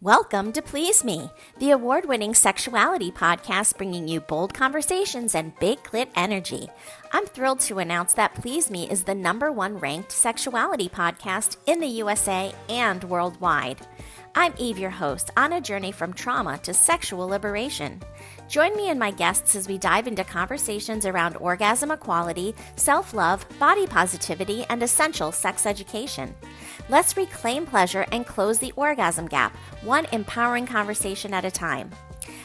Welcome to Please Me, the award-winning sexuality podcast bringing you bold conversations and big clit energy. I'm thrilled to announce that Please Me is the #1 ranked sexuality podcast in the USA and worldwide. I'm Eve, your host, on a journey from trauma to sexual liberation. Join me and my guests as we dive into conversations around orgasm equality, self-love, body positivity, and essential sex education. Let's reclaim pleasure and close the orgasm gap, one empowering conversation at a time.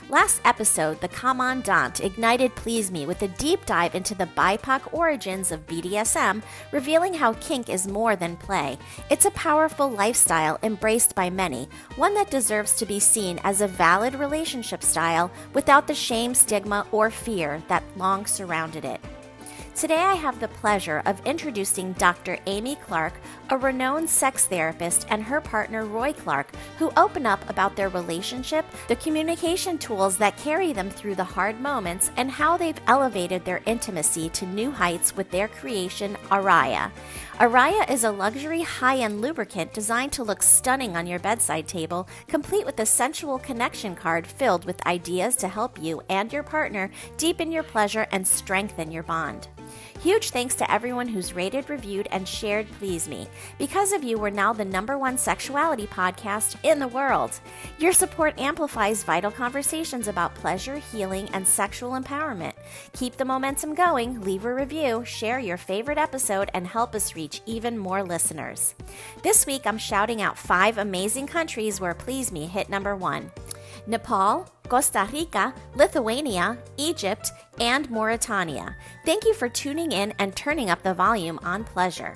Last episode, the Commandant ignited Please Me with a deep dive into the BIPOC origins of BDSM, revealing how kink is more than play. It's a powerful lifestyle embraced by many, one that deserves to be seen as a valid relationship style without the shame, stigma, or fear that long surrounded it. Today I have the pleasure of introducing Dr. Amy Clark, a renowned sex therapist, and her partner Roy Clark, who open up about their relationship, the communication tools that carry them through the hard moments, and how they've elevated their intimacy to new heights with their creation, Araya. Araya is a luxury high-end lubricant designed to look stunning on your bedside table, complete with a sensual connection card filled with ideas to help you and your partner deepen your pleasure and strengthen your bond. Huge thanks to everyone who's rated, reviewed, and shared Please Me. Because of you, we're now the #1 sexuality podcast in the world. Your support amplifies vital conversations about pleasure, healing, and sexual empowerment. Keep the momentum going, leave a review, share your favorite episode, and help us reach even more listeners. This week, I'm shouting out 5 amazing countries where Please Me hit #1. Nepal, Costa Rica, Lithuania, Egypt, and Mauritania. Thank you for tuning in and turning up the volume on pleasure.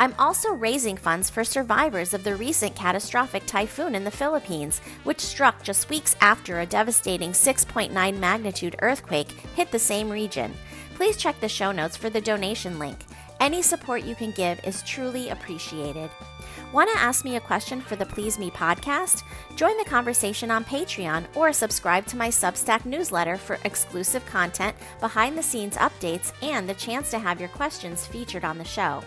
I'm also raising funds for survivors of the recent catastrophic typhoon in the Philippines, which struck just weeks after a devastating 6.9 magnitude earthquake hit the same region. Please check the show notes for the donation link. Any support you can give is truly appreciated. Want to ask me a question for the Please Me podcast? Join the conversation on Patreon or subscribe to my Substack newsletter for exclusive content, behind-the-scenes updates, and the chance to have your questions featured on the show.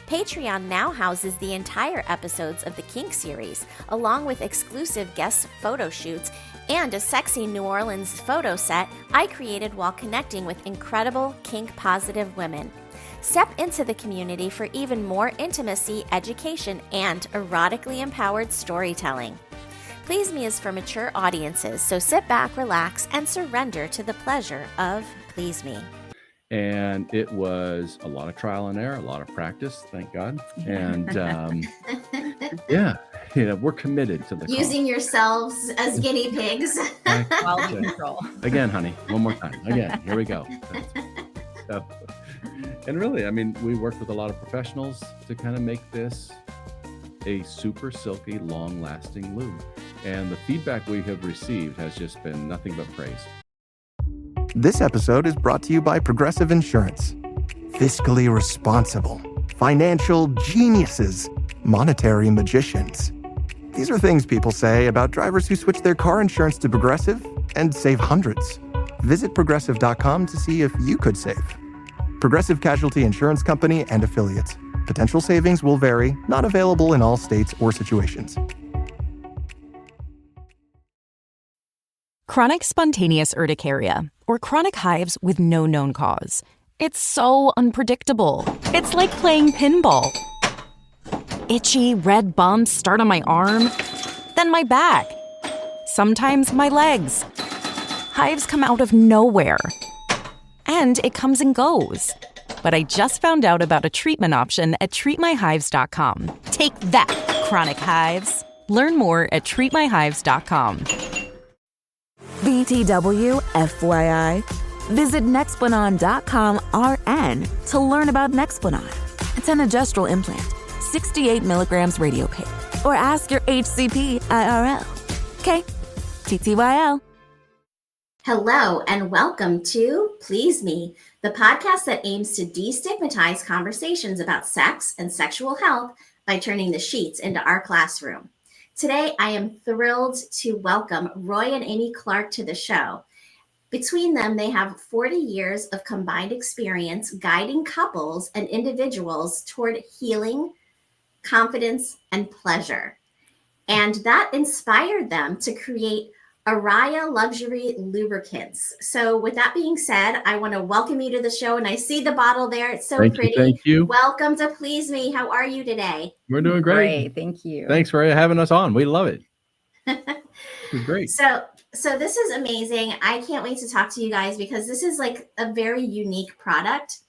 Patreon now houses the entire episodes of the Kink series, along with exclusive guest photo shoots and a sexy New Orleans photo set I created while connecting with incredible kink-positive women. Step into the community for even more intimacy, education, and erotically empowered storytelling. Please Me is for mature audiences, so sit back, relax, and surrender to the pleasure of Please Me. And it was a lot of trial and error, a lot of practice, thank God. And we're committed to the using yourselves as guinea pigs. While in control. Again, honey, one more time. Again, here we go. And really, we worked with a lot of professionals to kind of make this a super silky, long-lasting lube. And the feedback we have received has just been nothing but praise. This episode is brought to you by Progressive Insurance. Fiscally responsible, financial geniuses, monetary magicians. These are things people say about drivers who switch their car insurance to Progressive and save hundreds. Visit progressive.com to see if you could save. Progressive Casualty Insurance Company and Affiliates. Potential savings will vary, not available in all states or situations. Chronic spontaneous urticaria, or chronic hives with no known cause. It's so unpredictable. It's like playing pinball. Itchy, red bumps start on my arm, then my back. Sometimes my legs. Hives come out of nowhere. And it comes and goes. But I just found out about a treatment option at treatmyhives.com. Take that, chronic hives. Learn more at treatmyhives.com. BTW FYI. Visit Nexplanon.com RN to learn about Nexplanon. It's an androgestrel implant, 68 milligrams radiopaque. Or ask your HCP IRL. Okay, TTYL. Hello, and welcome to Please Me, the podcast that aims to destigmatize conversations about sex and sexual health by turning the sheets into our classroom. Today, I am thrilled to welcome Roy and Amy Clark to the show. Between them, they have 40 years of combined experience guiding couples and individuals toward healing, confidence, and pleasure. And that inspired them to create Araya Luxury Lubricants. So with that being said, I want to welcome you to the show. And I see the bottle there. It's so pretty. Thank you. Welcome to Please Me. How are you today? We're doing great. Thank you. Thanks for having us on. We love it. This is great. So this is amazing. I can't wait to talk to you guys because this is like a very unique product.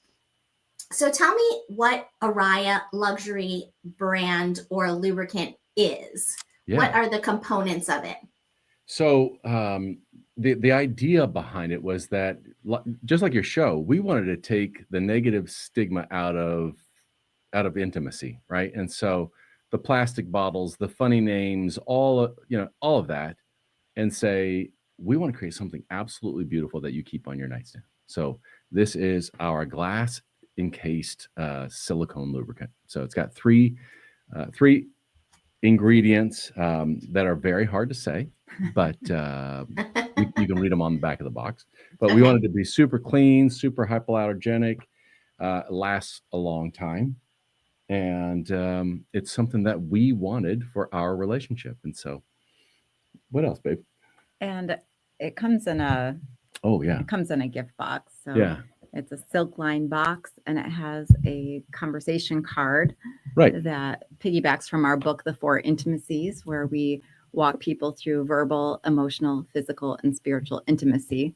So tell me what Araya Luxury brand or lubricant is. Yeah. What are the components of it? So the idea behind it was that, just like your show, we wanted to take the negative stigma out of intimacy, right? And so the plastic bottles, the funny names, all of that, and say we want to create something absolutely beautiful that you keep on your nightstand. So this is our glass encased silicone lubricant. So it's got three ingredients that are very hard to say, but you can read them on the back of the box. But we wanted to be super clean, super hypoallergenic, lasts a long time, and it's something that we wanted for our relationship. And so, what else, babe? And it comes in a gift box. So yeah. It's a silk line box, and it has a conversation card that piggybacks from our book, The Four Intimacies, where we walk people through verbal, emotional, physical, and spiritual intimacy.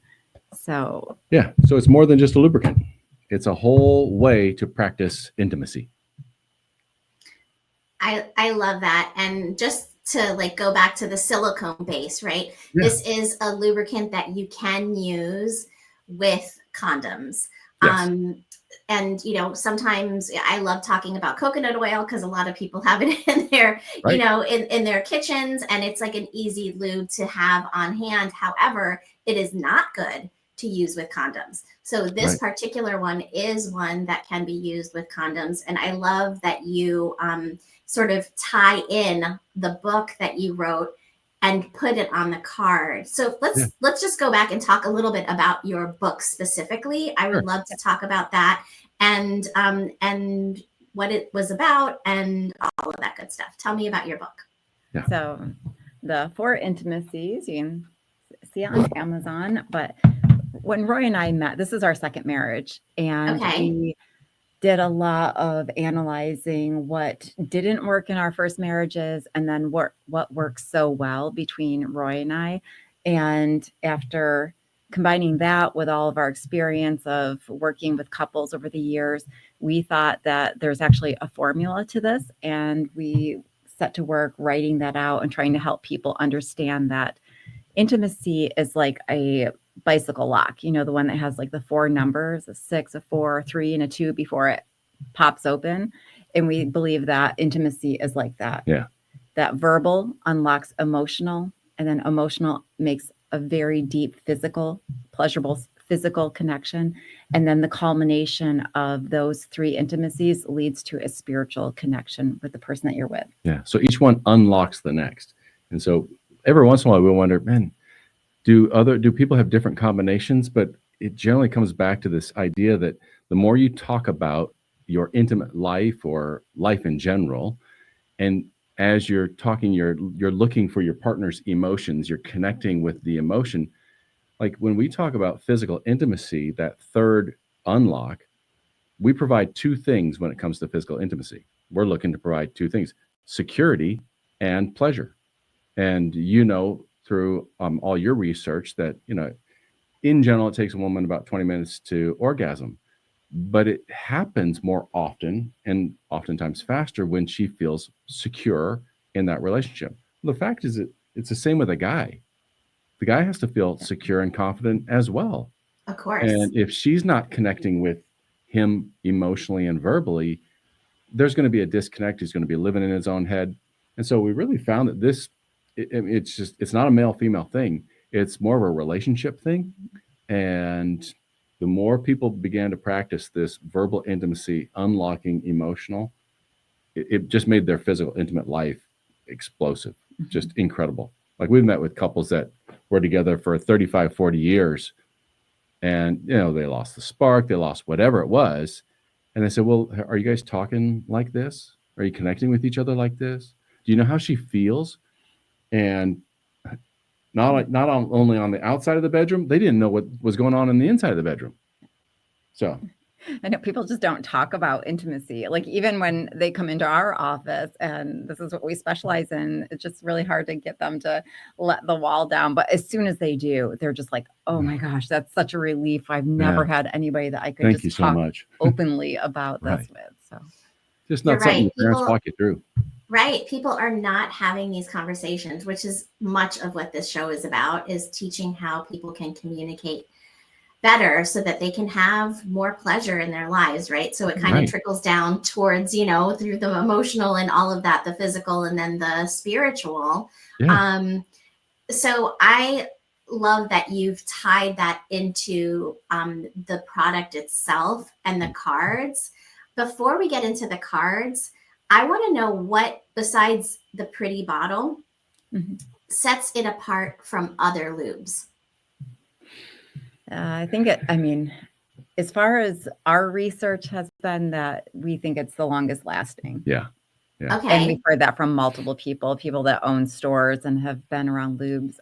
So it's more than just a lubricant. It's a whole way to practice intimacy. I love that. And just to like go back to the silicone base, right? Yeah. This is a lubricant that you can use with condoms. Yes. And sometimes I love talking about coconut oil because a lot of people have it in their, in their kitchens, and it's like an easy lube to have on hand. However, it is not good to use with condoms. So this particular one is one that can be used with condoms. And I love that you sort of tie in the book that you wrote and put it on the card. So let's just go back and talk a little bit about your book specifically. I would love to talk about that and what it was about and all of that good stuff. Tell me about your book. Yeah. So the Four Intimacies, you can see it on Amazon. But when Roy and I met, this is our second marriage, and we did a lot of analyzing what didn't work in our first marriages and then what works so well between Roy and I. And after combining that with all of our experience of working with couples over the years, we thought that there's actually a formula to this. And we set to work writing that out and trying to help people understand that intimacy is like a bicycle lock, the one that has like the four numbers, a 6, a 4, a 3, and a 2 before it pops open. And we believe that intimacy is like that. Yeah. That verbal unlocks emotional, and then emotional makes a very deep physical, pleasurable physical connection. And then the culmination of those three intimacies leads to a spiritual connection with the person that you're with. Yeah. So each one unlocks the next. And so every once in a while we wonder, man, do people have different combinations? But it generally comes back to this idea that the more you talk about your intimate life or life in general, and as you're talking, you're looking for your partner's emotions, you're connecting with the emotion. Like when we talk about physical intimacy, that third unlock, we provide two things when it comes to physical intimacy. We're looking to provide two things: security and pleasure. And through all your research that, in general, it takes a woman about 20 minutes to orgasm, but it happens more often and oftentimes faster when she feels secure in that relationship. The fact is that it's the same with a guy. The guy has to feel secure and confident as well. Of course. And if she's not connecting with him emotionally and verbally, there's going to be a disconnect. He's going to be living in his own head. And so we really found that it's not a male-female thing. It's more of a relationship thing. And the more people began to practice this verbal intimacy, unlocking emotional, it just made their physical intimate life explosive, just incredible. Like we've met with couples that were together for 35, 40 years, and they lost the spark, they lost whatever it was. And they said, well, are you guys talking like this? Are you connecting with each other like this? Do you know how she feels? And only on the outside of the bedroom, they didn't know what was going on in the inside of the bedroom. So I know people just don't talk about intimacy. Like even when they come into our office and this is what we specialize in, it's just really hard to get them to let the wall down. But as soon as they do, they're just like, oh my gosh, that's such a relief. I've never had anybody that I could thank you just so talk much. openly about this with. So just not something your parents walk you through. Right. People are not having these conversations, which is much of what this show is about, is teaching how people can communicate better so that they can have more pleasure in their lives, right? So it kind of trickles down towards, through the emotional and all of that, the physical and then the spiritual. Yeah. So I love that you've tied that into the product itself and the cards. Before we get into the cards, I want to know what, besides the pretty bottle, sets it apart from other lubes. I think as far as our research has been, that we think it's the longest lasting. Yeah. Okay. And we've heard that from multiple people that own stores and have been around lubes.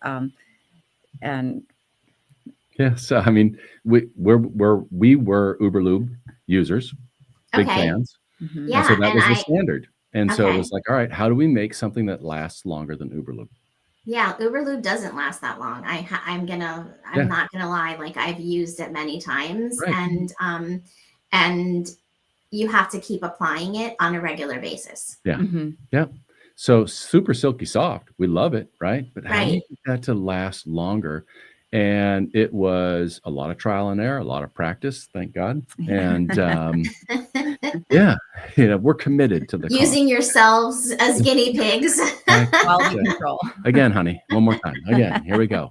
Yeah. So, we were Uber Lube users, big fans. Yeah. And so that was the standard. And so it was like, all right, how do we make something that lasts longer than Uber Lube? Yeah, Uber Lube doesn't last that long. I'm not gonna lie. Like I've used it many times, and you have to keep applying it on a regular basis. Yeah, yeah. So super silky soft. We love it, right? But how do you get that to last longer? And it was a lot of trial and error, a lot of practice, thank God. And we're committed to the using yourselves as guinea pigs. Quality control. Again, honey, one more time. Again, here we go.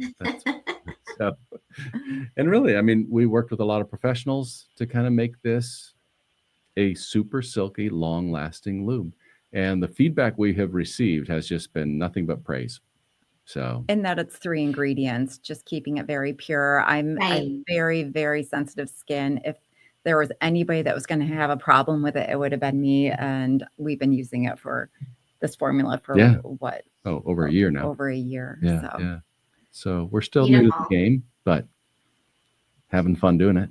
And really, we worked with a lot of professionals to kind of make this a super silky, long-lasting lube. And the feedback we have received has just been nothing but praise. So, and that it's 3 ingredients, just keeping it very pure. I'm very, very sensitive skin. If there was anybody that was going to have a problem with it, it would have been me. And we've been using it for this formula for what? Oh, over a year now. Over a year. Yeah. So we're still new to the game, but having fun doing it.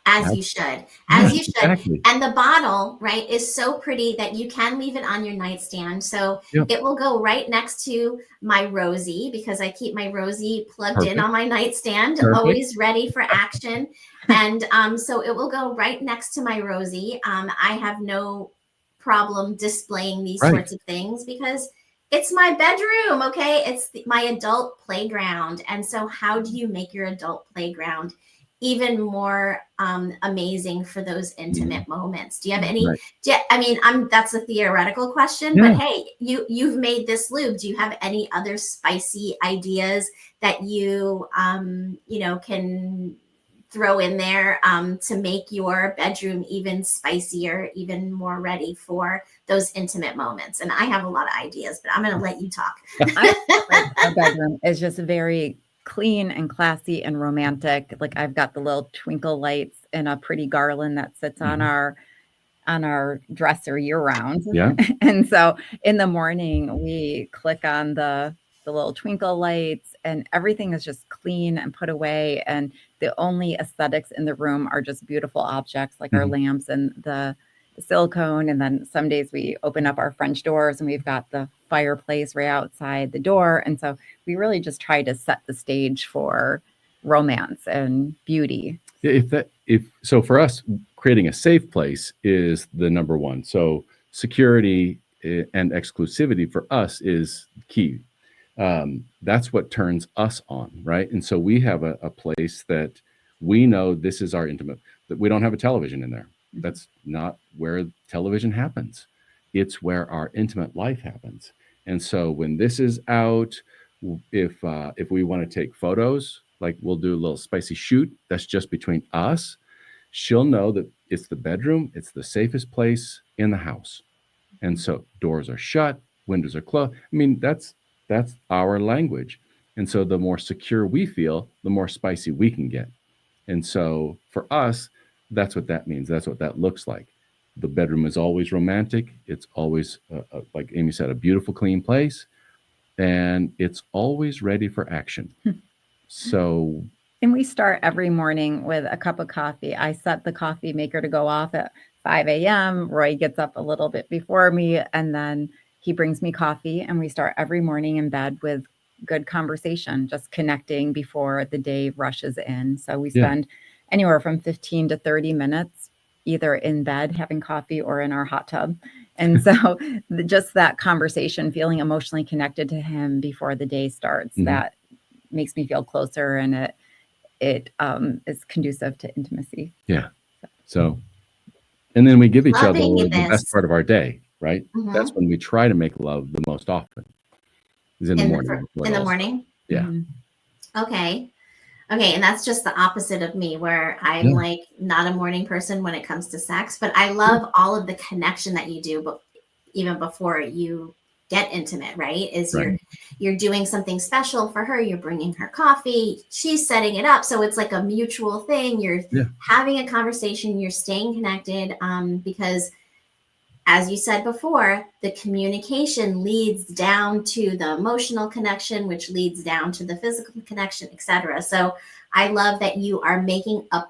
As you should. Exactly. And the bottle, right, is so pretty that you can leave it on your nightstand. So it will go right next to my Rosie, because I keep my Rosie plugged in on my nightstand, always ready for action. And so it will go right next to my Rosie. I have no problem displaying these sorts of things because it's my bedroom, okay? It's my adult playground. And so how do you make your adult playground even more amazing for those intimate moments? Do you have any? That's a theoretical question, but hey, you've made this lube. Do you have any other spicy ideas that you can throw in there to make your bedroom even spicier, even more ready for those intimate moments? And I have a lot of ideas, but I'm going to let you talk. Our bedroom is just very clean and classy and romantic. Like I've got the little twinkle lights and a pretty garland that sits on our dresser year round. Yeah. And so in the morning we click on the little twinkle lights and everything is just clean and put away. And the only aesthetics in the room are just beautiful objects like our lamps and the silicone. And then some days we open up our French doors and we've got the fireplace right outside the door. And so we really just try to set the stage for romance and beauty. So for us, creating a safe place is the number one. So security and exclusivity for us is key. That's what turns us on, right? And so we have a place that we know this is our intimate, that we don't have a television in there. That's not where television happens. It's where our intimate life happens. And so when this is out, if we want to take photos, like we'll do a little spicy shoot, that's just between us. She'll know that it's the bedroom, it's the safest place in the house. And so doors are shut, windows are closed. That's our language. And so the more secure we feel, the more spicy we can get. And so for us, that's what that means. That's what that looks like. The bedroom is always romantic. It's always, like Amy said, a beautiful, clean place. And it's always ready for action. So, And we start every morning with a cup of coffee. I set the coffee maker to go off at 5 a.m. Roy gets up a little bit before me, and then he brings me coffee, and we start every morning in bed with good conversation, just connecting before the day rushes in. So we Yeah. spend anywhere from 15 to 30 minutes either in bed having coffee or in our hot tub. And so just that conversation, feeling emotionally connected to him before the day starts, that makes me feel closer, and it is conducive to intimacy. yeah. So, and then we give each other Loving the this. best part of our day, right? Mhm. That's when we try to make love the most often, is in the morning. In the morning? Yeah. Okay. Okay, and that's just the opposite of me, where I'm Yeah. like not a morning person when it comes to sex, but I love all of the connection that you do, but even before you get intimate, right? Is Right. you're doing something special for her, you're bringing her coffee, she's setting it up, so it's like a mutual thing. You're Yeah. having a conversation, you're staying connected, because as you said before, the communication leads down to the emotional connection, which leads down to the physical connection, etc. So I love that you are making a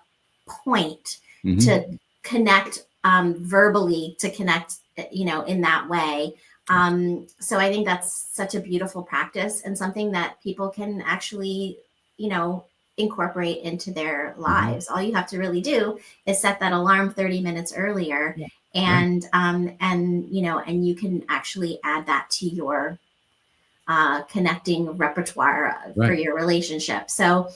point to connect verbally, to connect, in that way. So I think that's such a beautiful practice and something that people can actually, incorporate into their lives. All you have to really do is set that alarm 30 minutes earlier. Yeah. And you can actually add that to your connecting repertoire for your relationship. So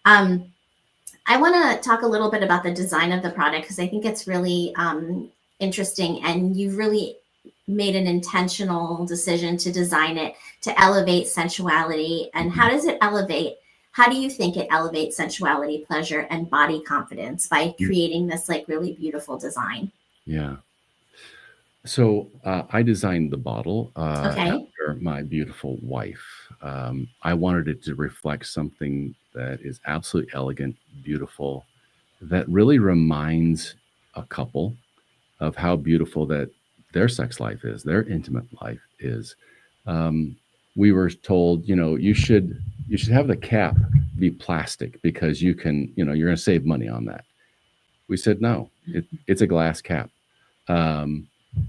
I want to talk a little bit about the design of the product, because I think it's really interesting, and you really made an intentional decision to design it to elevate sensuality. And how does it elevate? How do you think it elevates sensuality, pleasure, and body confidence by creating this like really beautiful design? Yeah. So I designed the bottle Okay. after my beautiful wife. I wanted it to reflect something that is absolutely elegant, beautiful, that really reminds a couple of how beautiful that their sex life is, their intimate life is. We were told, you should have the cap be plastic because you're going to save money on that. We said no, it's a glass cap.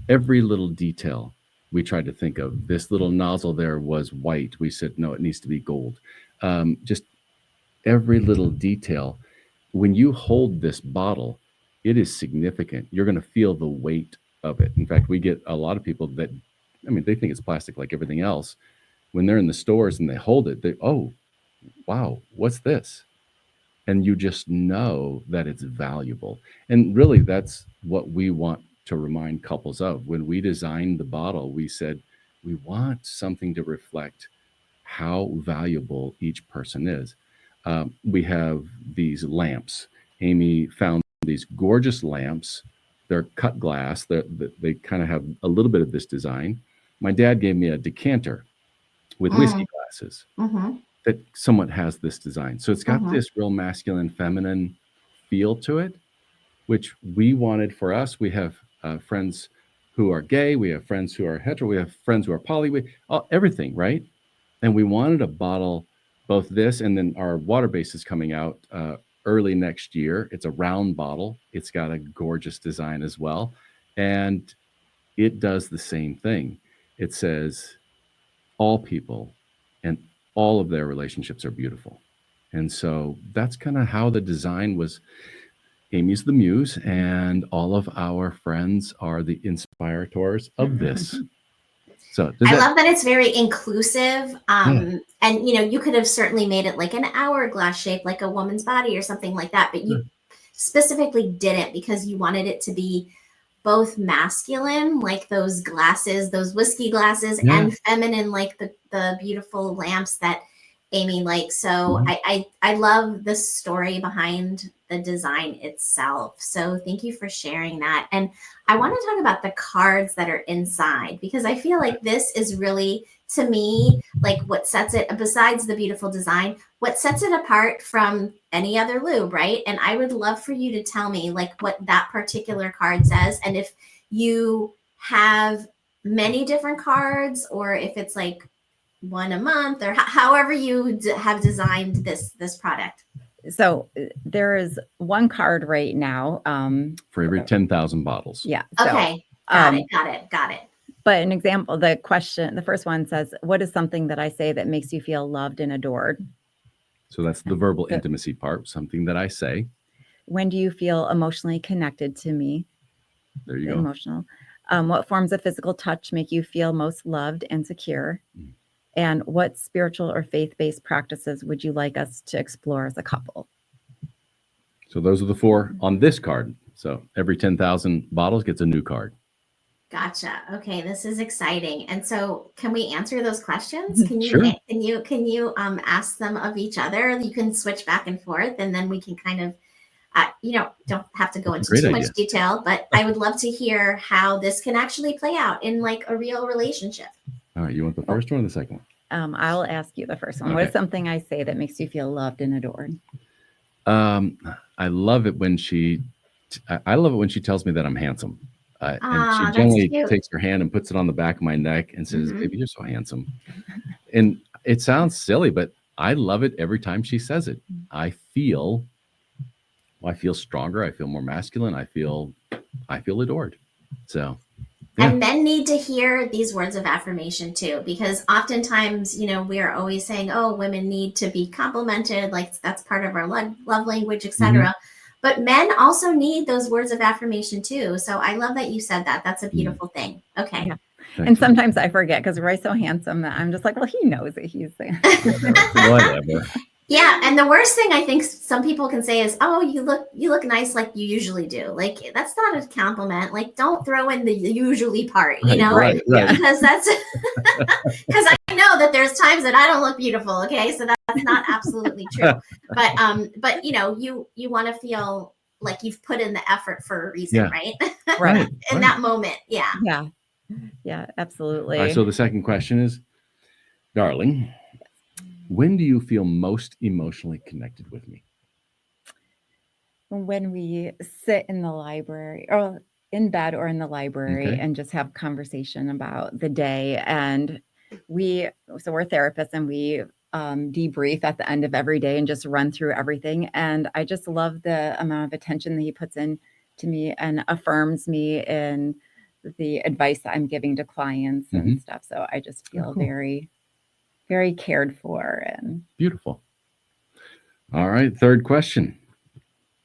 Every little detail we tried to think of. This little nozzle there was white. We said, no, it needs to be gold. Just every little detail. When you hold this bottle, it is significant. You're going to feel the weight of it. In fact, we get a lot of people that, they think it's plastic like everything else. When they're in the stores and they hold it, oh, wow, what's this? And you just know that it's valuable. And really, that's what we want to remind couples of. When we designed the bottle, we said we want something to reflect how valuable each person is. We have these lamps. Amy found these gorgeous lamps. They're cut glass. They kind of have a little bit of this design. My dad gave me a decanter with whiskey glasses that somewhat has this design. So it's got this real masculine, feminine feel to it, which we wanted for us. We have friends who are gay. We have friends who are hetero. We have friends who are poly. Everything, right? And we wanted a bottle, both this and then our water base is coming out early next year. It's a round bottle. It's got a gorgeous design as well. And it does the same thing. It says all people and all of their relationships are beautiful. And so that's kind of how the design was. Amy's the muse, and all of our friends are the inspirators of this. So I love that it's very inclusive. And you could have certainly made it like an hourglass shape, like a woman's body or something like that, but you specifically didn't, because you wanted it to be both masculine, like those glasses, those whiskey glasses, and feminine, like the beautiful lamps that Amy likes. So I love the story behind the design itself. So thank you for sharing that. And I want to talk about the cards that are inside, because I feel like this is really to me, like what sets it, besides the beautiful design, what sets it apart from any other lube, right? And I would love for you to tell me like what that particular card says, and if you have many different cards, or if it's like one a month, or however you have designed this product. So there is one card right now. For every 10,000 bottles. Yeah. Okay. Got it. But an example, the first one says, what is something that I say that makes you feel loved and adored? So that's the verbal intimacy part, something that I say. When do you feel emotionally connected to me? There you go. Emotional. What forms of physical touch make you feel most loved and secure? And what spiritual or faith-based practices would you like us to explore as a couple? So those are the 4 on this card. So every 10,000 bottles gets a new card. Gotcha. Okay, this is exciting. And so, can we answer those questions? Can you Sure. can you ask them of each other? You can switch back and forth, and then we can kind of, don't have to go into too much detail. But I would love to hear how this can actually play out in like a real relationship. All right, you want the first one or the second one? I'll ask you the first one. Okay. What is something I say that makes you feel loved and adored? I love it when she tells me that I'm handsome. And she generally takes her hand and puts it on the back of my neck and says, "Baby, you're so handsome." And it sounds silly, but I love it every time she says it. I feel stronger. I feel more masculine. I feel adored. So. Yeah. And men need to hear these words of affirmation too, because oftentimes, we are always saying, oh, women need to be complimented, like that's part of our love language, etc. But men also need those words of affirmation too. So I love that you said that. That's a beautiful thing. Okay. Yeah. And sometimes I forget because Roy's so handsome that I'm just like, well, he knows it. He's saying whatever. Yeah, and the worst thing I think some people can say is, "Oh, you look nice like you usually do." Like that's not a compliment. Like don't throw in the usually part, Right. Because that's because I know that there's times that I don't look beautiful. Okay, so that's not absolutely true. But you want to feel like you've put in the effort for a reason, right? Right. In that moment, yeah. Yeah, absolutely. All right, so the second question is, darling, when do you feel most emotionally connected with me? When we sit in the library or in bed or in the library and just have conversation about the day. And we're therapists and we debrief at the end of every day and just run through everything. And I just love the amount of attention that he puts in to me and affirms me in the advice that I'm giving to clients and stuff. So I just feel very, very cared for and beautiful. All right. Third question.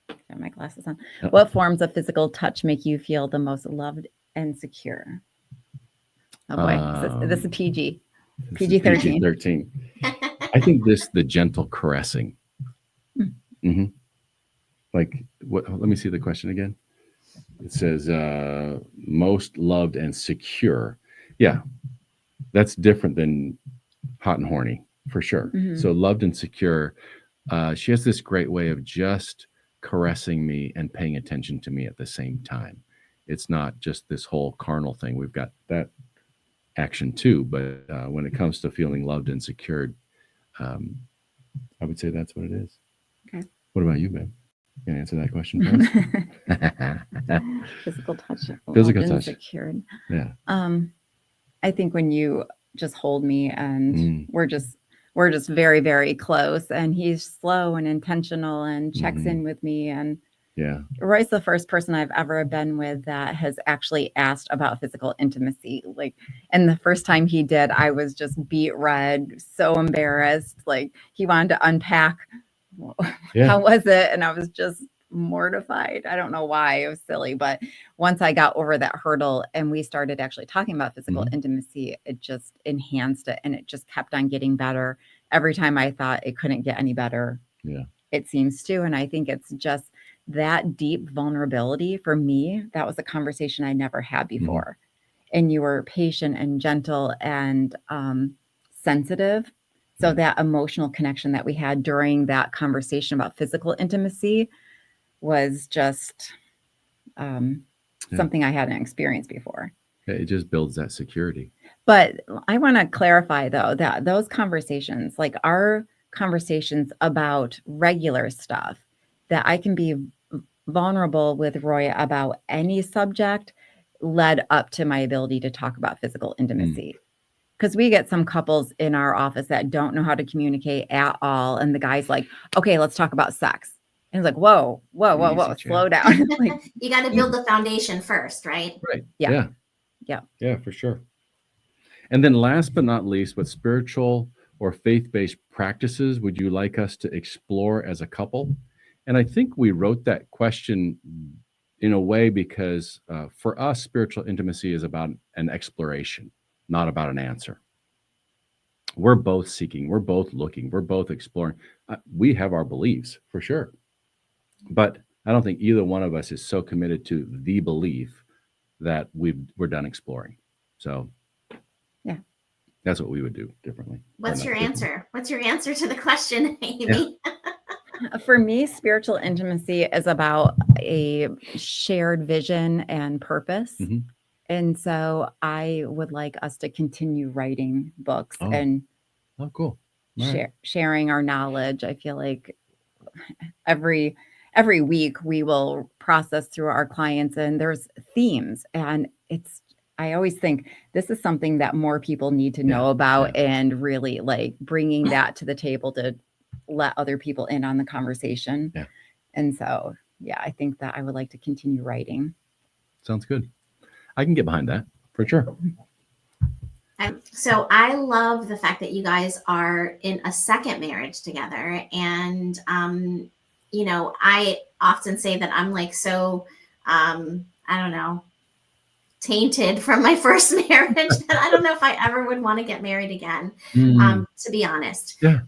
Got my glasses on. What forms of physical touch make you feel the most loved and secure? Oh boy, this is PG. PG-13. PG-13. I think the gentle caressing. Like what? Let me see the question again. It says most loved and secure. Yeah, that's different than hot and horny for sure. So loved and secure. She has this great way of just caressing me and paying attention to me at the same time. It's not just this whole carnal thing. We've got that action too, but when it comes to feeling loved and secured, I would say that's what it is. Okay. What about you, babe? You can answer that question first. Physical touch. Physical touch. Secured. Yeah. I think when you just hold me and we're just very, very close, and he's slow and intentional and checks in with me. And Roy's the first person I've ever been with that has actually asked about physical intimacy. Like, and the first time he did, I was just beet red, so embarrassed. Like he wanted to unpack. How was it? And I was just mortified. I don't know why. It was silly. But once I got over that hurdle and we started actually talking about physical intimacy, it just enhanced it. And it just kept on getting better. Every time I thought it couldn't get any better, it seems to. And I think it's just that deep vulnerability for me. That was a conversation I never had before. And you were patient and gentle and sensitive. So that emotional connection that we had during that conversation about physical intimacy was just something I hadn't experienced before. It just builds that security. But I want to clarify, though, that those conversations, like our conversations about regular stuff, that I can be vulnerable with Roy about any subject led up to my ability to talk about physical intimacy. Because we get some couples in our office that don't know how to communicate at all. And the guy's like, okay, let's talk about sex. And it's like, whoa, slow down. Like, you got to build the foundation first, right? Right. Yeah. Yeah, for sure. And then last but not least, what spiritual or faith-based practices would you like us to explore as a couple? And I think we wrote that question in a way because for us, spiritual intimacy is about an exploration, not about an answer. We're both seeking, we're both looking, we're both exploring. We have our beliefs for sure. But I don't think either one of us is so committed to the belief that we're done exploring. So yeah, that's what we would do differently. What's your answer? What's your answer to the question, Amy? Yeah. For me, spiritual intimacy is about a shared vision and purpose. Mm-hmm. And so I would like us to continue writing books and cool. Sharing our knowledge. I feel like every week we will process through our clients and there's themes, and I always think this is something that more people need to know about, and really like bringing that to the table to let other people in on the conversation. Yeah. And so, I think that I would like to continue writing. Sounds good. I can get behind that for sure. So I love the fact that you guys are in a second marriage together. And, I often say that I'm like, so, I don't know, tainted from my first marriage that I don't know if I ever would want to get married again, to be honest. Yeah.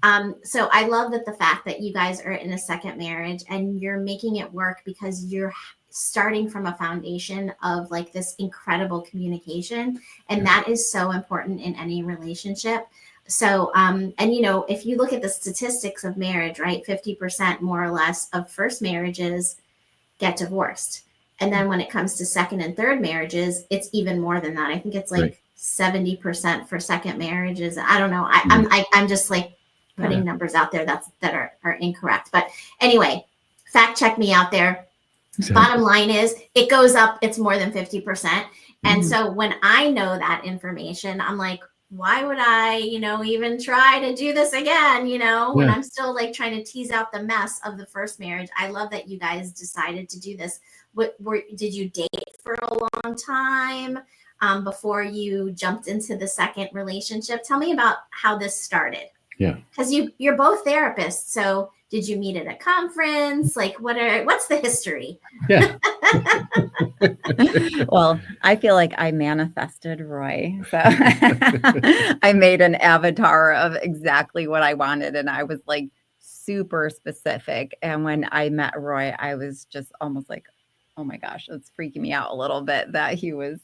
So I love that the fact that you guys are in a second marriage and you're making it work because you're starting from a foundation of like this incredible communication. And that is so important in any relationship. So, if you look at the statistics of marriage, right, 50% more or less of first marriages get divorced. And then when it comes to second and third marriages, it's even more than that. I think it's like 70% for second marriages. I don't know. I'm just like putting numbers out there that are incorrect. But anyway, fact check me out there. Exactly. Bottom line is it goes up. It's more than 50%. And so when I know that information, I'm like, why would I, even try to do this again, when I'm still like trying to tease out the mess of the first marriage. I love that you guys decided to do this. Did you date for a long time before you jumped into the second relationship? Tell me about how this started. Yeah. Because you're both therapists. So did you meet at a conference? Like what's the history? Yeah. Well, I feel like I manifested Roy. So I made an avatar of exactly what I wanted. And I was like super specific. And when I met Roy, I was just almost like, oh my gosh, it's freaking me out a little bit that he was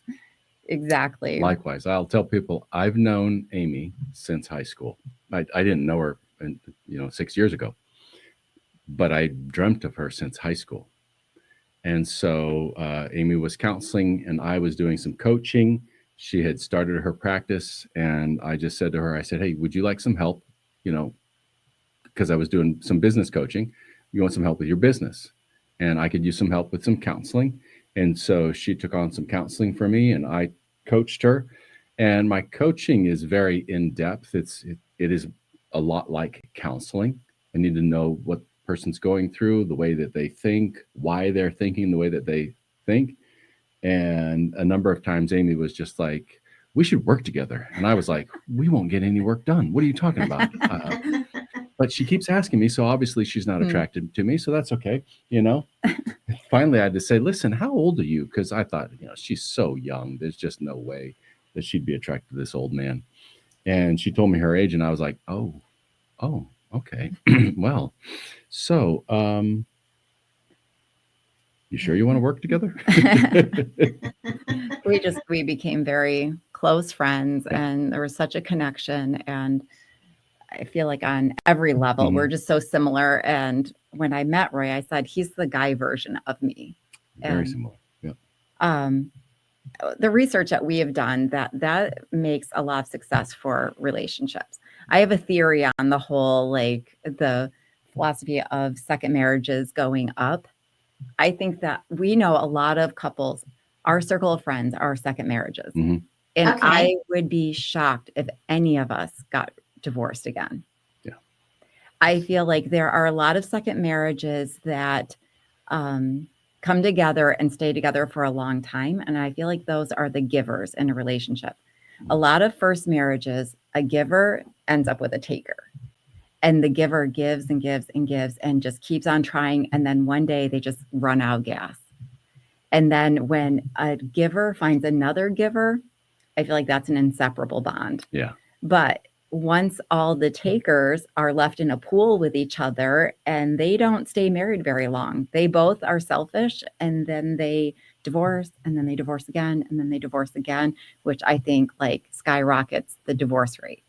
exactly. Likewise, I'll tell people I've known Amy since high school. I didn't know her, 6 years ago, but I dreamt of her since high school. And so Amy was counseling and I was doing some coaching. She had started her practice and I just said to her, I said, hey, would you like some help? Because I was doing some business coaching. You want some help with your business? And I could use some help with some counseling. And so she took on some counseling for me and I coached her. And my coaching is very in-depth. It is a lot like counseling. I need to know what person's going through, the way that they think, why they're thinking the way that they think. And a number of times Amy was just like, we should work together. And I was like, we won't get any work done. What are you talking about? But she keeps asking me. So obviously she's not attracted to me. So that's okay. Finally, I had to say, listen, how old are you? Because I thought, she's so young. There's just no way that she'd be attracted to this old man. And she told me her age. And I was like, oh, okay. Well, so you sure you want to work together? We became very close friends and there was such a connection. And I feel like on every level, we're just so similar. And when I met Roy, I said, he's the guy version of me. Very similar. Yeah. the research that we have done, that makes a lot of success for relationships. I have a theory on the whole, like the philosophy of second marriages going up. I think that we know a lot of couples, our circle of friends are second marriages. Mhm. And Okay. I would be shocked if any of us got divorced again. Yeah. I feel like there are a lot of second marriages that come together and stay together for a long time. And I feel like those are the givers in a relationship. A lot of first marriages, a giver ends up with a taker. And the giver gives and gives and gives and just keeps on trying. And then one day they just run out of gas. And then when a giver finds another giver, I feel like that's an inseparable bond. Yeah. But once all the takers are left in a pool with each other and they don't stay married very long, they both are selfish and then they divorce and then they divorce again and then they divorce again, which I think like skyrockets the divorce rate.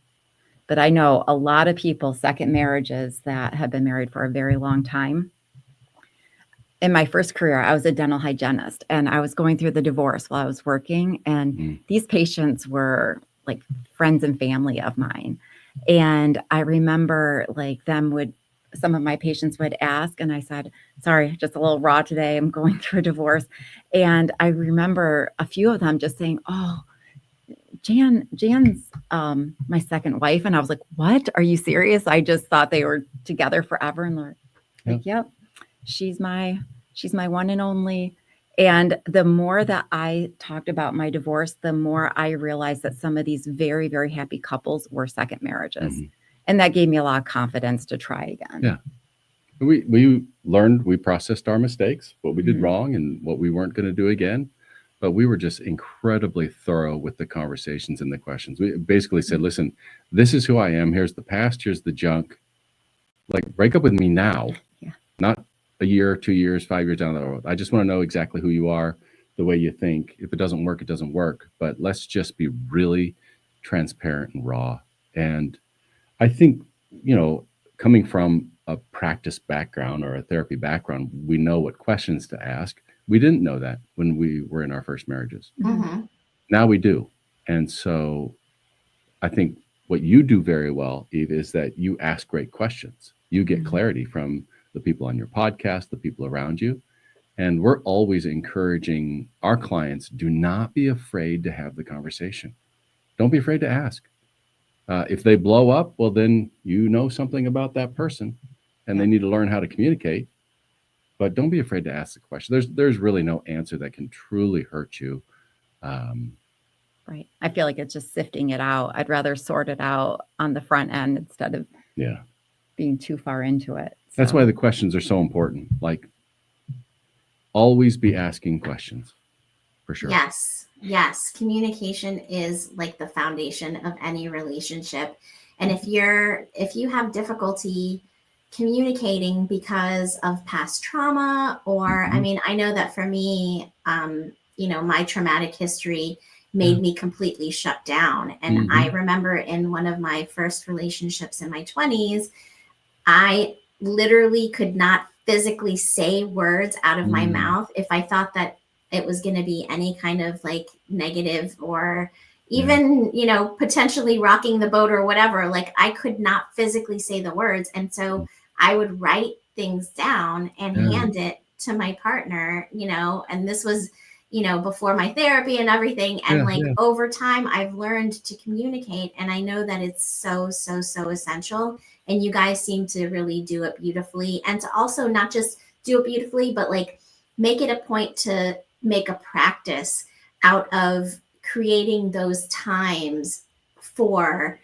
But I know a lot of people, second marriages that have been married for a very long time. In my first career, I was a dental hygienist and I was going through the divorce while I was working. And these patients were like friends and family of mine. And I remember like some of my patients would ask, and I said, sorry, just a little raw today. I'm going through a divorce. And I remember a few of them just saying, oh, Jan's my second wife. And I was like, what? Are you serious? I just thought they were together forever. And they're like, yep, she's my one and only. And the more that I talked about my divorce, the more I realized that some of these very, very happy couples were second marriages. Mm-hmm. And that gave me a lot of confidence to try again. Yeah. We learned, we processed our mistakes, what we did wrong and what we weren't going to do again. But we were just incredibly thorough with the conversations and the questions. We basically said, listen, this is who I am. Here's the past. Here's the junk. Like, break up with me now, not a year, 2 years, 5 years down the road. I just want to know exactly who you are, the way you think. If it doesn't work, it doesn't work. But let's just be really transparent and raw. And I think, coming from a practice background or a therapy background, we know what questions to ask. We didn't know that when we were in our first marriages. Mm-hmm. Now we do. And so I think what you do very well, Eve, is that you ask great questions. You get clarity from the people on your podcast, the people around you. And we're always encouraging our clients, do not be afraid to have the conversation. Don't be afraid to ask. If they blow up, well, then you know something about that person and they need to learn how to communicate. But don't be afraid to ask the question. There's really no answer that can truly hurt you. Right. I feel like it's just sifting it out. I'd rather sort it out on the front end instead of being too far into it. So. That's why the questions are so important. Like, always be asking questions, for sure. Yes. Communication is like the foundation of any relationship. And if you have difficulty communicating because of past trauma, or I mean, I know that for me, my traumatic history made me completely shut down. And I remember in one of my first relationships in my 20s, I literally could not physically say words out of my mouth if I thought that it was going to be any kind of like negative or even, potentially rocking the boat or whatever. Like, I could not physically say the words. And so I would write things down and hand it to my partner, and this was, before my therapy and everything. And over time, I've learned to communicate. And I know that it's so, so, so essential. And you guys seem to really do it beautifully. And to also not just do it beautifully, but like make it a point to make a practice out of creating those times for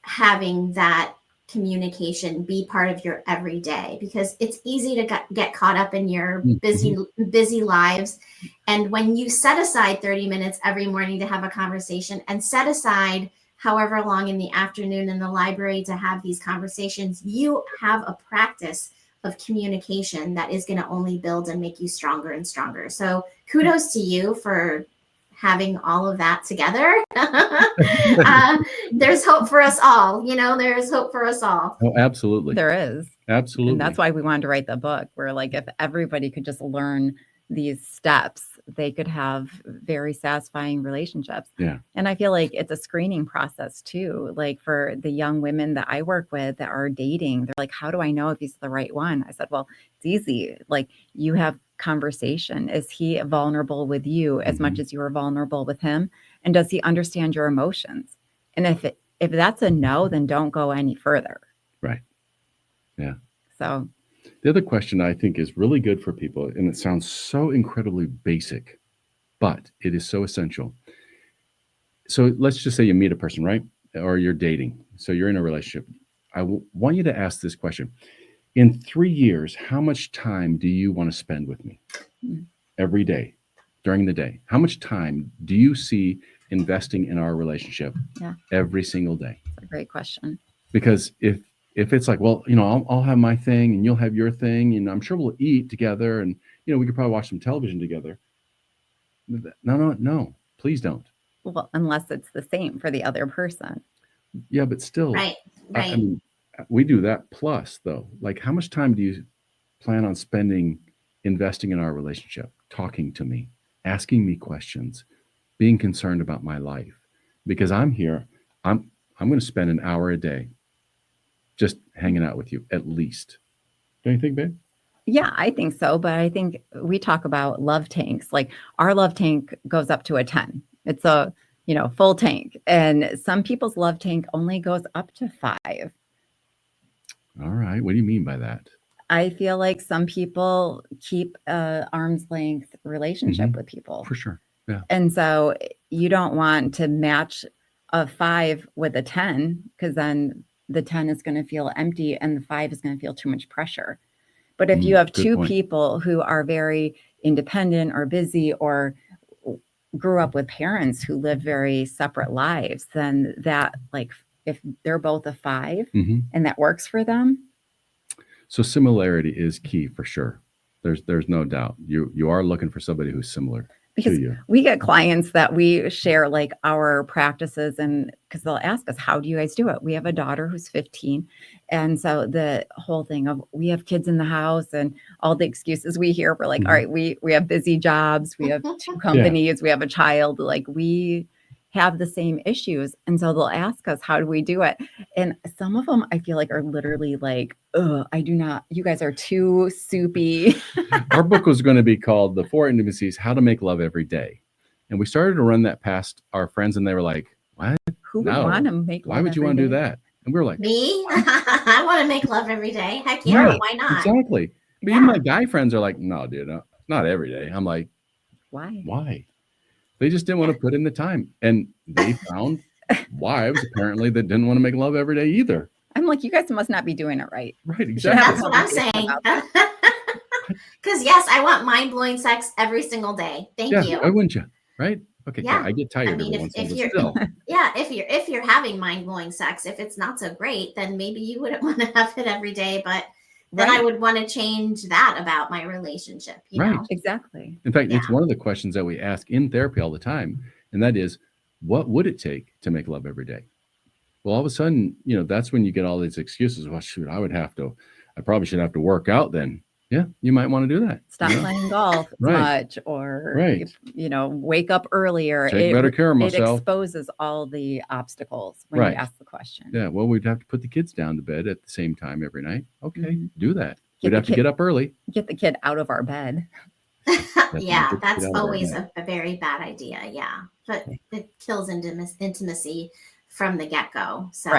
having that communication be part of your everyday, because it's easy to get caught up in your busy lives. And when you set aside 30 minutes every morning to have a conversation and set aside however long in the afternoon in the library to have these conversations, you have a practice of communication that is going to only build and make you stronger and stronger. So kudos to you for having all of that together. There's hope for us all. There's hope for us all. Oh, absolutely. There is. Absolutely. And that's why we wanted to write the book. Where like, if everybody could just learn these steps, they could have very satisfying relationships. Yeah. And I feel like it's a screening process too. Like for the young women that I work with that are dating, they're like, how do I know if he's the right one? I said, well, it's easy. Like you have conversation. Is he vulnerable with you as much as you are vulnerable with him? And does he understand your emotions? And if that's a no, then don't go any further. Right. Yeah. So the other question I think is really good for people, and it sounds so incredibly basic, but it is so essential. So let's just say you meet a person, right? Or you're dating. So you're in a relationship. Want you to ask this question. In 3 years, how much time do you want to spend with me every day, during the day? How much time do you see investing in our relationship every single day? That's a great question. Because if it's like, well, I'll have my thing and you'll have your thing, and I'm sure we'll eat together, and we could probably watch some television together. No, please don't. Well, unless it's the same for the other person. Yeah, but still, Right. I mean, we do that plus, though. Like, how much time do you plan on spending investing in our relationship, talking to me, asking me questions, being concerned about my life? Because I'm here, I'm going to spend an hour a day just hanging out with you, at least. Don't you think, babe? Yeah, I think so. But I think we talk about love tanks. Like our love tank goes up to a 10. It's a, full tank. And some people's love tank only goes up to 5. All right. What do you mean by that? I feel like some people keep a arm's length relationship with people. For sure. Yeah. And so you don't want to match a 5 with a 10, because then the 10 is going to feel empty and the 5 is going to feel too much pressure. But if you have two people who are very independent or busy or grew up with parents who live very separate lives, then that, like, if they're both a 5 and that works for them. So similarity is key for sure. There's no doubt. You are looking for somebody who's similar because to you. We get clients that we share like our practices, and because they'll ask us, how do you guys do it? We have a daughter who's 15. And so the whole thing of we have kids in the house and all the excuses we hear, we're like, all right, we have busy jobs. We have 2 companies. We have a child. Like we have the same issues. And so they'll ask us, how do we do it? And some of them I feel like are literally like, I do not, you guys are too soupy. Our book was going to be called The Four Intimacies, How to Make Love Every Day. And we started to run that past our friends and they were like, what? Who would want to make love? Why would you want to do that? And we were like, me? I want to make love every day. Heck yeah, right, why not? Exactly. But even my guy friends are like, no, dude, not every day. I'm like, why? They just didn't want to put in the time. And they found wives apparently that didn't want to make love every day either. I'm like, you guys must not be doing it right. Right, exactly. That's what I'm saying. Because yes, I want mind-blowing sex every single day. Thank you. Why wouldn't you? Right? Okay. Yeah. I get tired every once in a while. Still. Yeah, if you're having mind-blowing sex, if it's not so great, then maybe you wouldn't want to have it every day. But then I would want to change that about my relationship. You know? Exactly. In fact, it's one of the questions that we ask in therapy all the time, and that is, what would it take to make love every day? Well, all of a sudden, that's when you get all these excuses. Well, shoot, I probably should have to work out then. Yeah, you might want to do that. Stop playing golf as much, or wake up earlier. Take better care of myself. It exposes all the obstacles when you ask the question. Yeah, well, we'd have to put the kids down to bed at the same time every night. Okay, do that. We'd have to get up early. Get the kid out of our bed. Yeah, that's always a very bad idea. Yeah, but it kills intimacy from the get-go. So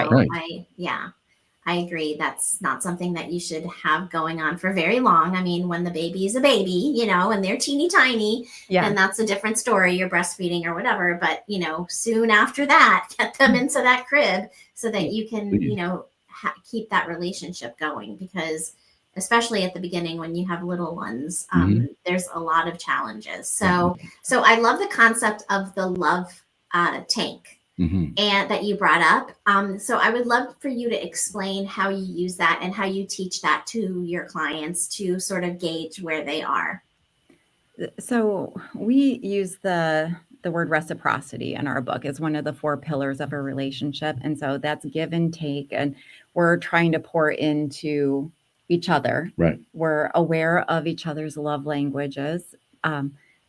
I agree. That's not something that you should have going on for very long. I mean, when the baby is a baby, and they're teeny tiny, and that's a different story. You're breastfeeding or whatever. But, soon after that, get them into that crib so that you can, keep that relationship going. Because especially at the beginning, when you have little ones, there's a lot of challenges. So I love the concept of the love tank. And that you brought up. So I would love for you to explain how you use that and how you teach that to your clients to sort of gauge where they are. So we use the word reciprocity in our book as one of the 4 pillars of a relationship. And so that's give and take. And we're trying to pour into each other. Right. We're aware of each other's love languages.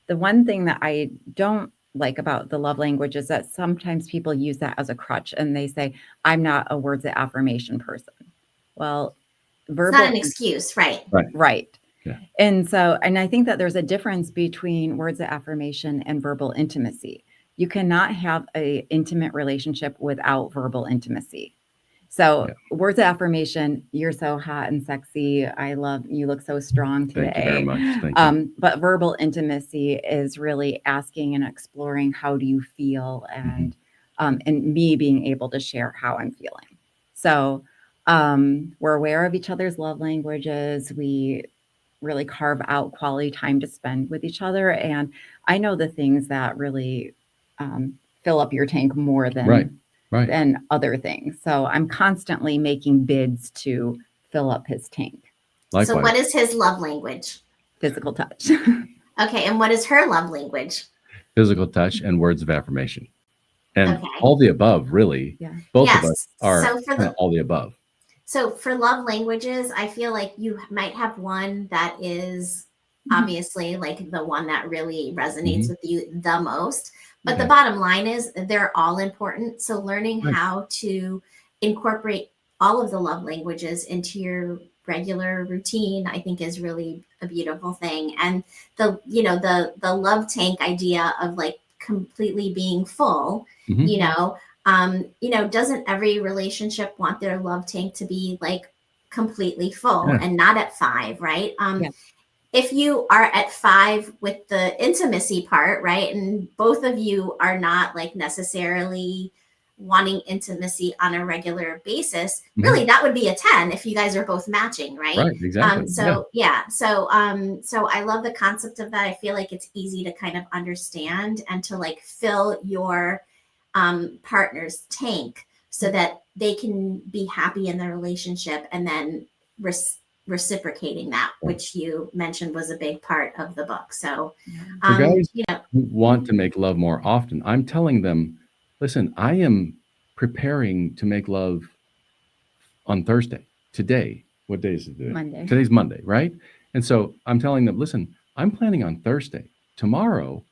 the one thing that I don't like about the love language is that sometimes people use that as a crutch and they say, I'm not a words of affirmation person. Well, It's verbal, not an excuse, right? right. Yeah. And I think that there's a difference between words of affirmation and verbal intimacy. You cannot have an intimate relationship without verbal intimacy. So words of affirmation, you're so hot and sexy. I love you, look so strong today. Thank you very much. Thank you. But verbal intimacy is really asking and exploring, how do you feel? And me being able to share how I'm feeling. So we're aware of each other's love languages. We really carve out quality time to spend with each other. And I know the things that really fill up your tank more than than other things. So I'm constantly making bids to fill up his tank. Likewise. So what is his love language? Physical touch. Okay. And what is her love language? Physical touch and words of affirmation. And all the above, really. Yeah. Both of us are all the above. So for love languages, I feel like you might have one that is obviously like the one that really resonates with you the most. But the bottom line is they're all important. So learning how to incorporate all of the love languages into your regular routine, I think, is really a beautiful thing. And the love tank idea of like completely being full, doesn't every relationship want their love tank to be like completely full and not at 5, right? If you are at 5 with the intimacy part, right, and both of you are not like necessarily wanting intimacy on a regular basis, really that would be a 10 if you guys are both matching, right? Right, exactly. So I love the concept of that. I feel like it's easy to kind of understand and to like fill your partner's tank so that they can be happy in their relationship, and then reciprocating that, which you mentioned was a big part of the book. So for guys who want to make love more often, I'm telling them, listen, I am preparing to make love on Thursday. Today, what day is it today? Monday. Today's Monday, right? And so I'm telling them, listen, I'm planning on Thursday. Tomorrow,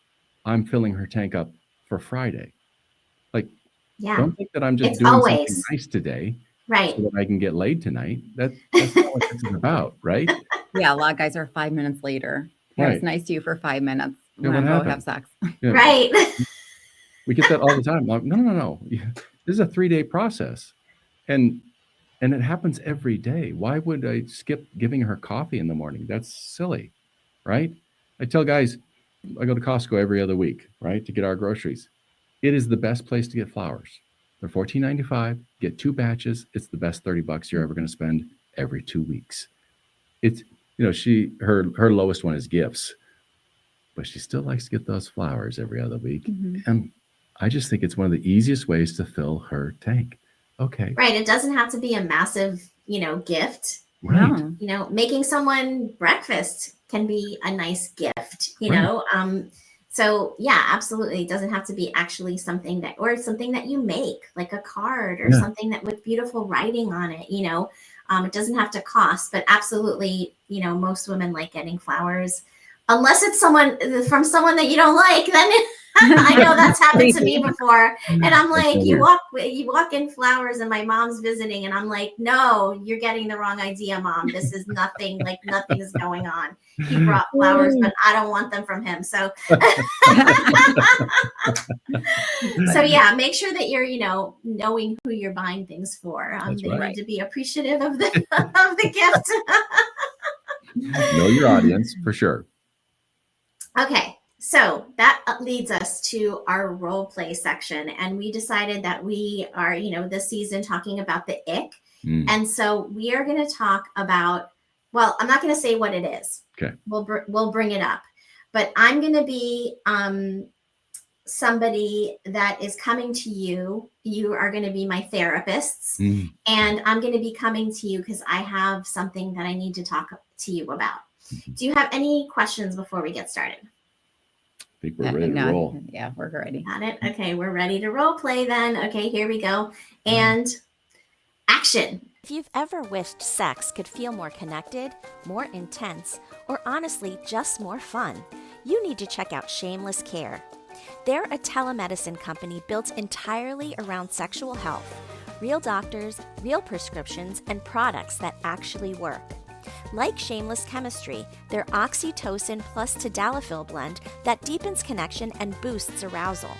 I'm filling her tank up for Friday. Like, don't think that I'm just doing something nice today, right, so that I can get laid tonight. That's not what this is about, right? Yeah, a lot of guys are 5 minutes later. Yeah, it's nice to you for 5 minutes. Yeah, When I go have sex. Yeah. Right. We get that all the time. Like, no. This is a 3-day process, and it happens every day. Why would I skip giving her coffee in the morning? That's silly, right? I tell guys, I go to Costco every other week, right, to get our groceries. It is the best place to get flowers. They're $14.95. Get 2 batches. It's the best $30 you're ever going to spend every 2 weeks. It's her lowest one is gifts, but she still likes to get those flowers every other week. And I just think it's one of the easiest ways to fill her tank. Okay. Right. It doesn't have to be a massive, gift. Right. Making someone breakfast can be a nice gift, So yeah, absolutely. It doesn't have to be actually something that you make, like a card or something that with beautiful writing on it, it doesn't have to cost, but absolutely, most women like getting flowers, unless it's from someone that you don't like, then I know that's happened to me before. And I'm like, you walk in flowers and my mom's visiting and I'm like, no, you're getting the wrong idea, Mom. This is nothing, like nothing is going on. He brought flowers, but I don't want them from him. So, yeah, make sure that you're, knowing who you're buying things for. They need to be appreciative of the gift. Know your audience for sure. Okay. So that leads us to our role play section. And we decided that we are, this season talking about the ick. And so we are going to talk about, well, I'm not going to say what it is. Okay. We'll bring it up. But I'm going to be somebody that is coming to you. You are going to be my therapists. And I'm going to be coming to you because I have something that I need to talk to you about. Do you have any questions before we get started? I think we're ready to roll. Yeah, we're ready. Got it. Okay, we're ready to role play then. Okay, here we go. And action. If you've ever wished sex could feel more connected, more intense, or honestly just more fun, you need to check out Shameless Care. They're a telemedicine company built entirely around sexual health, real doctors, real prescriptions, and products that actually work. Like Shameless Chemistry, their oxytocin plus tadalafil blend that deepens connection and boosts arousal.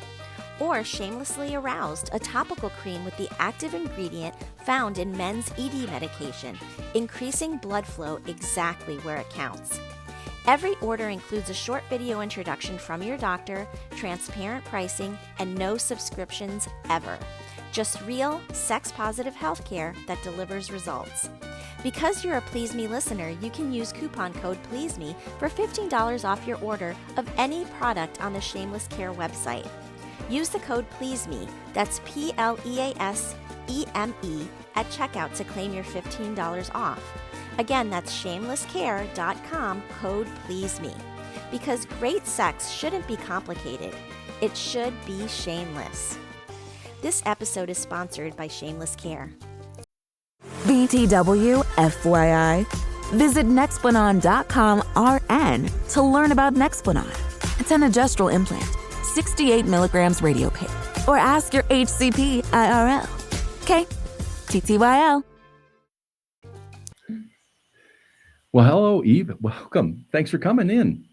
Or Shamelessly Aroused, a topical cream with the active ingredient found in men's ED medication, increasing blood flow exactly where it counts. Every order includes a short video introduction from your doctor, transparent pricing, and no subscriptions ever. Just real, sex-positive healthcare that delivers results. Because you're a Please Me listener, you can use coupon code PLEASEME for $15 off your order of any product on the Shameless Care website. Use the code PLEASEME, that's PLEASEME, at checkout to claim your $15 off. Again, that's shamelesscare.com, code PLEASEME. Because great sex shouldn't be complicated. It should be shameless. This episode is sponsored by Shameless Care. BTW FYI. Visit Nexplanon.com RN to learn about Nexplanon. It's an androgestrel implant, 68 milligrams radiopaque. Or ask your HCP IRL. Okay, TTYL. Well, hello, Eve. Welcome. Thanks for coming in.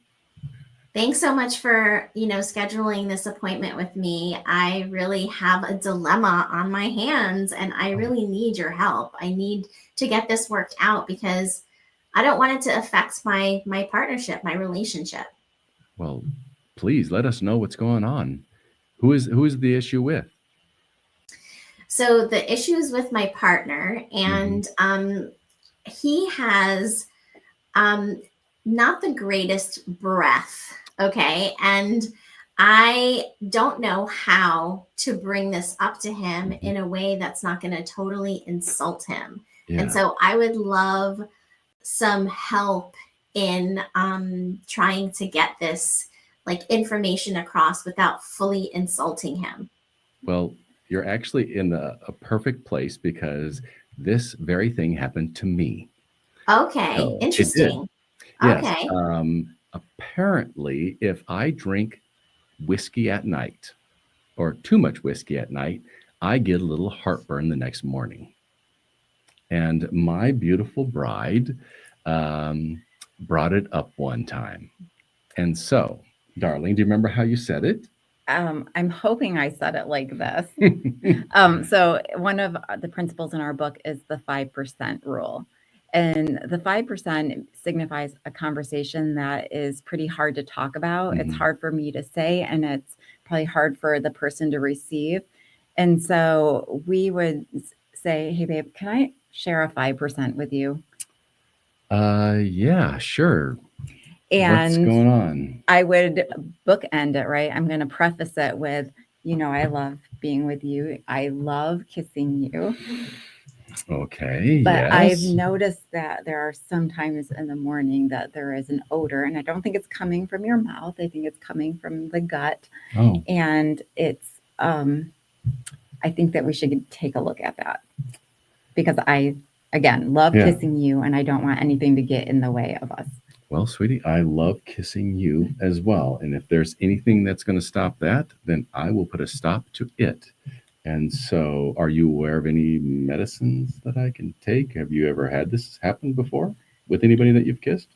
Thanks so much for, scheduling this appointment with me. I really have a dilemma on my hands and I really need your help. I need to get this worked out because I don't want it to affect my partnership, my relationship. Well, please let us know what's going on. Who is the issue with? So the issue is with my partner, and he has not the greatest breath. Okay. And I don't know how to bring this up to him in a way that's not going to totally insult him. Yeah. And so I would love some help in trying to get this information across without fully insulting him. Well, you're actually in a perfect place because this very thing happened to me. Okay. So interesting. Yes. Okay. Apparently, if I drink whiskey at night or too much whiskey at night, I get a little heartburn the next morning. And my beautiful bride brought it up one time. And so, darling, do you remember how you said it? I'm hoping I said it like this. So one of the principles in our book is the 5% rule. And the 5% signifies a conversation that is pretty hard to talk about. It's hard for me to say, and it's probably hard for the person to receive. And so we would say, hey, babe, can I share a 5% with you? Yeah, sure. And what's going on? I would bookend it, right? I'm going to preface it with, I love being with you. I love kissing you. Okay. But yes. I've noticed that there are some times in the morning that there is an odor, and I don't think it's coming from your mouth. I think it's coming from the gut. Oh. And it's, I think that we should take a look at that because I, again, love kissing you and I don't want anything to get in the way of us. Well, sweetie, I love kissing you as well. And if there's anything that's going to stop that, then I will put a stop to it. And so are you aware of any medicines that I can take? Have you ever had this happen before with anybody that you've kissed?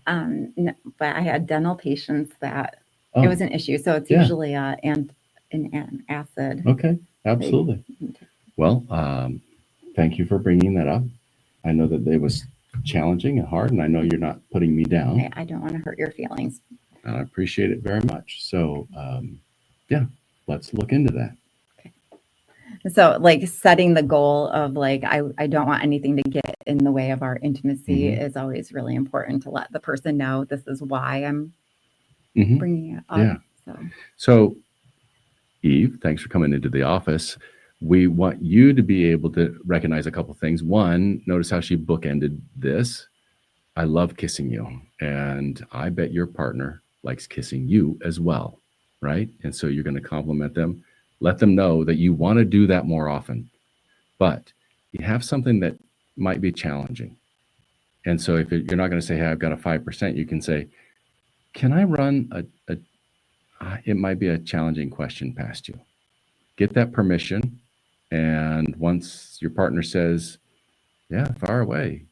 No, but I had dental patients that it was an issue. So it's usually an acid. Okay, absolutely. Well, thank you for bringing that up. I know that it was challenging and hard, and I know you're not putting me down. I don't want to hurt your feelings. I appreciate it very much. So, let's look into that. So setting the goal of I don't want anything to get in the way of our intimacy is always really important to let the person know this is why I'm bringing it up. Yeah. So Eve, thanks for coming into the office. We want you to be able to recognize a couple things. One, notice how she bookended this. I love kissing you. And I bet your partner likes kissing you as well, right? And so you're going to compliment them. Let them know that you want to do that more often, but you have something that might be challenging. And so if you're not going to say, hey, I've got a 5%, you can say, can I run it might be a challenging question past you. Get that permission. And once your partner says, yeah, far away.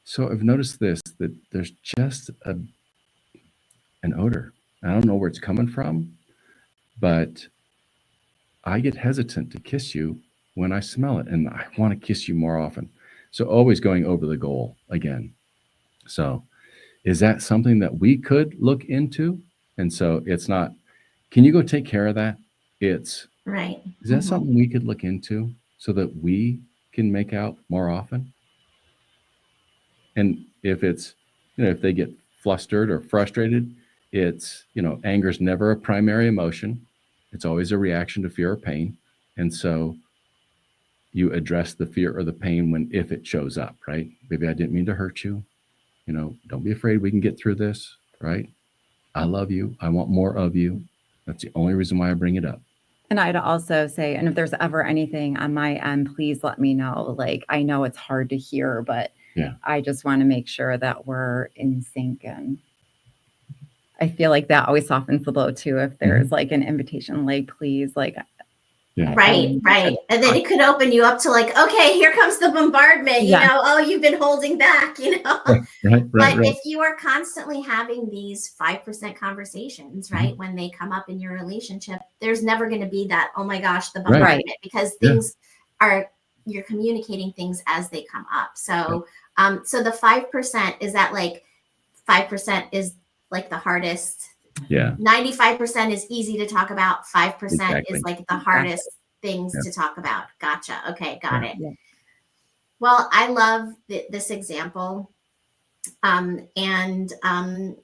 So I've noticed that there's just an odor. I don't know where it's coming from, but I get hesitant to kiss you when I smell it, and I want to kiss you more often. So always going over the goal again. So is that something that we could look into? And so it's not, can you go take care of that? It's, Right. is that something we could look into so that we can make out more often? And if it's, if they get flustered or frustrated, it's, anger is never a primary emotion. It's always a reaction to fear or pain. And so you address the fear or the pain if it shows up, right? Maybe I didn't mean to hurt you. Don't be afraid. We can get through this, right? I love you. I want more of you. That's the only reason why I bring it up. And I'd also say, and if there's ever anything on my end, please let me know. Like, I know it's hard to hear, but I just want to make sure that we're in sync. And I feel like that always softens the blow too. If there's like an invitation, like, please, like, right. And then it could open you up to like, okay, here comes the bombardment, oh, you've been holding back, Right. But if you are constantly having these 5% conversations, right, when they come up in your relationship, there's never going to be that, oh my gosh, the bombardment, because things you're communicating things as they come up. So, so the 5%, is that like 5% is like the hardest? 95% is easy to talk about. 5% is like the hardest things to talk about. Gotcha. Okay. Got it. Yeah. Well, I love this example. And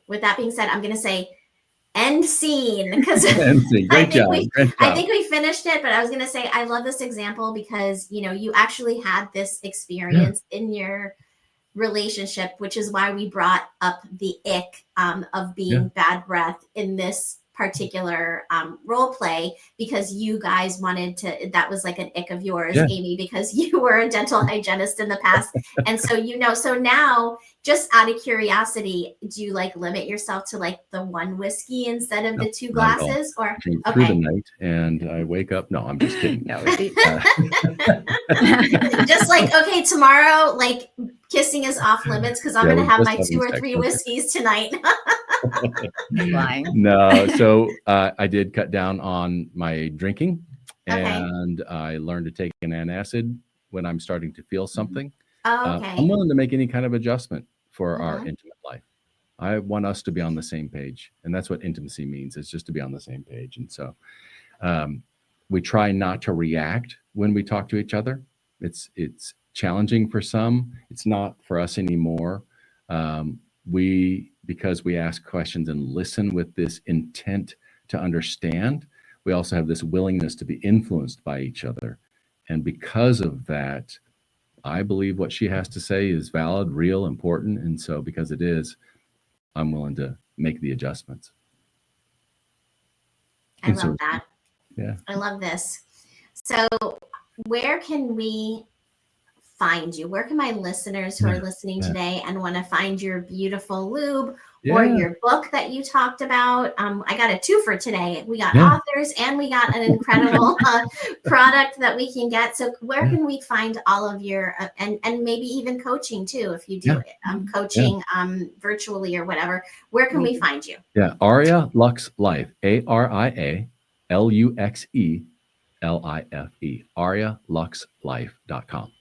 with that being said, I'm going to say end scene, because Great job. I think we finished it, but I was going to say, I love this example because, you actually had this experience in your relationship, which is why we brought up the ick of being bad breath in this particular role play, because you guys wanted to, that was like an ick of yours, Amy, because you were a dental hygienist in the past. And so, so now, just out of curiosity, do you like limit yourself to like the one whiskey instead of the 2 glasses, or through the night and I wake up? No, I'm just kidding. No, just like, okay, tomorrow, like, kissing is off limits because I'm going to have my 2 or 3 whiskeys tonight. No, so I did cut down on my drinking, and I learned to take an antacid when I'm starting to feel something. I'm willing to make any kind of adjustment for our intimate life. I want us to be on the same page, and that's what intimacy means. It's just to be on the same page. And so we try not to react when we talk to each other. It's challenging for some. It's not for us anymore. Because we ask questions and listen with this intent to understand, we also have this willingness to be influenced by each other. And because of that, I believe what she has to say is valid, real, important. And so because it is, I'm willing to make the adjustments. I love that. Yeah. I love this. So where can we find you? Where can my listeners who are listening today and want to find your beautiful lube or your book that you talked about? I got a 2 for today. We got authors and we got an incredible product that we can get. So where can we find all of your, and maybe even coaching too, if you do coaching virtually or whatever, where can we find you? Yeah. Aria Lux Life, ARIA LUXE LIFE, arialuxlife.com.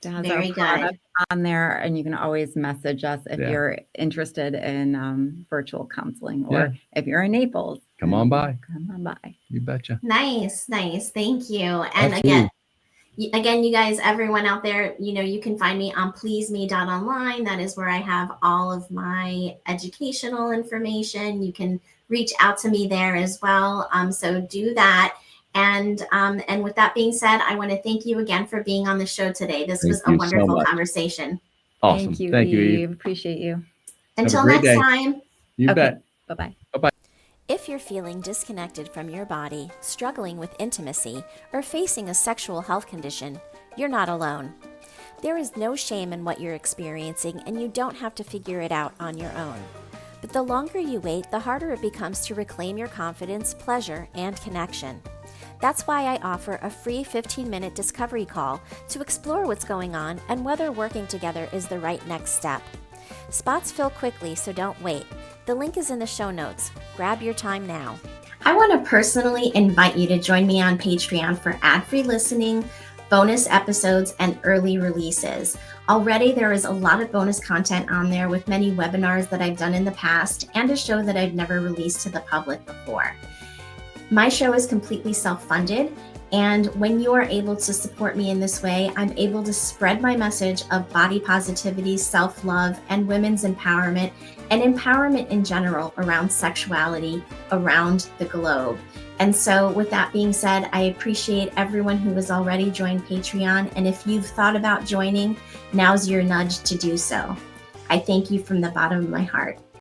Very good. On there, and you can always message us if you're interested in virtual counseling, or if you're in Naples. Come on by. You betcha. Nice. Thank you. And again, you guys, everyone out there, you can find me on pleaseme.online. That is where I have all of my educational information. You can reach out to me there as well. So do that. And with that being said, I want to thank you again for being on the show today. This was a wonderful conversation. Awesome. Thank you, Eve. Appreciate you. Until next time. You bet. Bye-bye. Bye-bye. If you're feeling disconnected from your body, struggling with intimacy, or facing a sexual health condition, you're not alone. There is no shame in what you're experiencing, and you don't have to figure it out on your own. But the longer you wait, the harder it becomes to reclaim your confidence, pleasure, and connection. That's why I offer a free 15-minute discovery call to explore what's going on and whether working together is the right next step. Spots fill quickly, so don't wait. The link is in the show notes. Grab your time now. I want to personally invite you to join me on Patreon for ad-free listening, bonus episodes, and early releases. Already there is a lot of bonus content on there with many webinars that I've done in the past and a show that I've never released to the public before. My show is completely self-funded, and when you are able to support me in this way, I'm able to spread my message of body positivity, self-love, and women's empowerment, and empowerment in general around sexuality around the globe. And so with that being said, I appreciate everyone who has already joined Patreon. And if you've thought about joining, now's your nudge to do so. I thank you from the bottom of my heart.